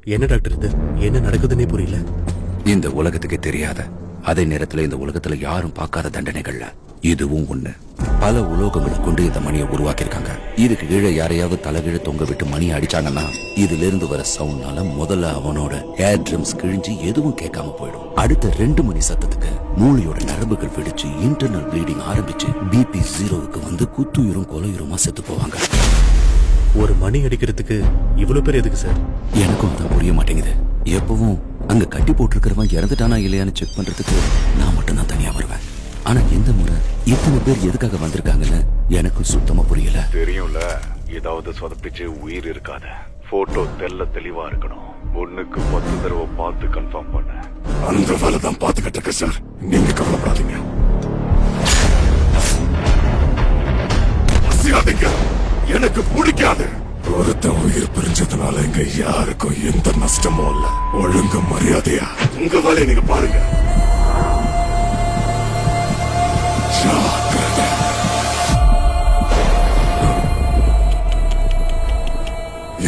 என்ன டாக்டர் இது? என்ன நடக்குதுன்னே புரியல. இந்த உலகத்துக்கு தெரியாத, அதே நேரத்துல இந்த உலகத்துல யாரும் பார்க்காத தண்டனைகள்ல இதுவும் ஒண்ணு. பல உலோகங்களை கொண்டு இந்த மணியை உருவாக்கியிருக்காங்க. இதுக்கு கீழே யாரையாவது தலைகீழ தொங்க விட்டு மணி அடிச்சாங்கன்னா இதுல இருந்து வர சவுண்ட்னால முதல்ல அவனோட ஏர் ட்ரம்ஸ் கிழிஞ்சு எதுவும் கேட்காம போயிடும். அடுத்த 2 மணி சத்தத்துக்கு மூளையோட நரம்புகள் வெடிச்சு இன்டர்னல் ப்ளீடிங் ஆரம்பிச்சு BP 0க்கு வந்து குத்துயிரும் கொலையுருமா செத்து போவாங்க. ஒரு மணி அடிக்கிறதுக்கு இவ்வளவு பேர் எதுக்கு சார்? எனக்கும் அதான் புரிய மாட்டேங்குது. எப்பவும் அங்க கட்டி போட்டிருக்கிறவன் இறந்துட்டானா இல்லையான்னு செக் பண்றதுக்கு நான் மட்டும் தான் தனியா வருவேன். ஆனா இந்த முறை இத்தனை பேர் எதுக்காக வந்திருக்காங்கன்னு எனக்கும் சுத்தமா புரியல. தெரியும்ல, ஏதாவது சொதப்பிச்சு உயிர் இருக்காத. போட்டோ தெளிவா இருக்கணும். 1க்கு 10 தடவை பார்த்து கன்ஃபார்ம் பண்ண. அந்த வேலை தான் பார்த்துக்கிட்டு இருக்க சார். நீங்க கவலைப்படாதீங்க. எனக்கு பிடிக்காது. ஒருத்தன் உயிர் பிரிஞ்சதுனால இங்க யாருக்கும் எந்த நஷ்டமும் இல்ல. ஒழுங்கு மரியாதையா உங்க வேலையை நீங்க பாருங்க.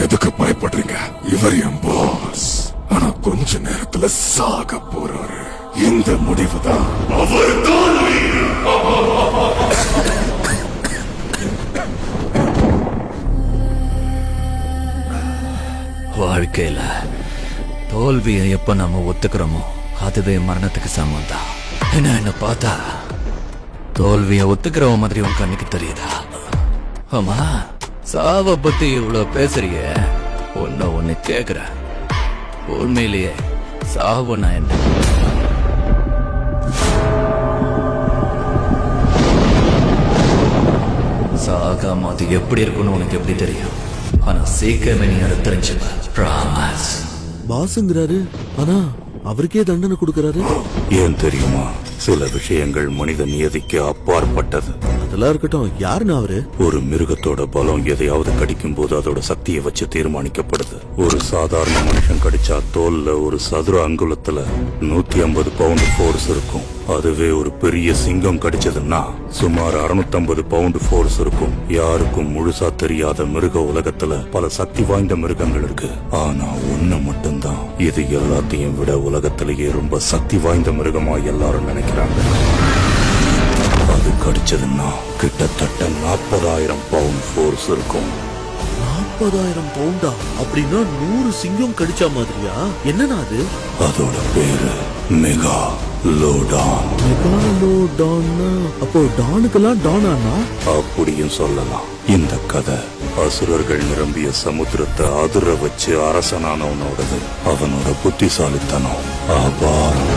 எதுக்கு பயப்படுறீங்க? இவர் என் பாஸ். ஆனா கொஞ்ச நேரத்துல சாக போறாரு. இந்த முடிவு தான் அவர்தான். வாழ்க்கையில தோல்வியை எப்ப நம்ம ஒத்துக்கிறோமோ அதுவே மரணத்துக்கு சமம் தான். என்ன பார்த்தா தோல்வியை ஒத்துக்கிறவ மாதிரி உன் கண்ணுக்கு தெரியுதா? ஆமா, சாவ பத்தி இவ்வளவு பேசுறிய. ஒன்னு கேக்குற, உண்மையிலேயே சாவுனா என்ன? சாகாம அது எப்படி இருக்குன்னு உனக்கு எப்படி தெரியும்? ஆனா சீக்கிரமே நீ அதை தெரிஞ்சுப்ப. பிராமிஸ். பாஸ்ங்கிறாரு, ஆனா அவருக்கே தண்டனை கொடுக்கறாரு. ஏன் தெரியுமா? சில விஷயங்கள் மனித நியதிக்கு அப்பாற்பட்டது. அதெல்லாம் இருக்கட்டும், யாருன்னு அவரு? ஒரு மிருகத்தோட பலம் எதையாவது கடிக்கும் போது அதோட சக்தியை வச்சு தீர்மானிக்கப்படுது. ஒரு சாதாரண மனுஷன் கடிச்சா தோல்ல ஒரு சதுர அங்குலத்துல 150 பவுண்ட் ஃபோர்ஸ் இருக்கும். அதுவே ஒரு பெரிய சிங்கம் கடிச்சதுன்னா சுமார் 650 பவுண்ட் ஃபோர்ஸ் இருக்கும். யாருக்கும் முழுசா தெரியாத மிருக உலகத்துல பல சக்தி வாய்ந்த மிருகங்கள் இருக்கு. ஆனா ஒண்ணு மட்டும்தான் இது எல்லாத்தையும் விட உலகத்திலேயே ரொம்ப சக்தி வாய்ந்த மிருகமா எல்லாரும் நினைக்கிறாங்க. அது கடிச்சதுன்னா கிட்டத்தட்ட 40,000 பவுண்ட் ஃபோர்ஸ் இருக்கும். 40,000 பவுண்டா? அப்படின்னா 100 சிங்கம் கடிச்சா மாதிரியா? என்னன்னா அது? அதோட பேரு மெகா லோடான். மெகாலோடான்னா அப்போ டானுக்கெல்லாம் டானானா? அப்படியும் சொல்லலாம். இந்த கதை அசுரர்கள் நிரம்பிய சமுத்திரத்தை அதிர வச்சு அரசனானவனோடது. அவனோட புத்திசாலித்தனம், அபாரம்,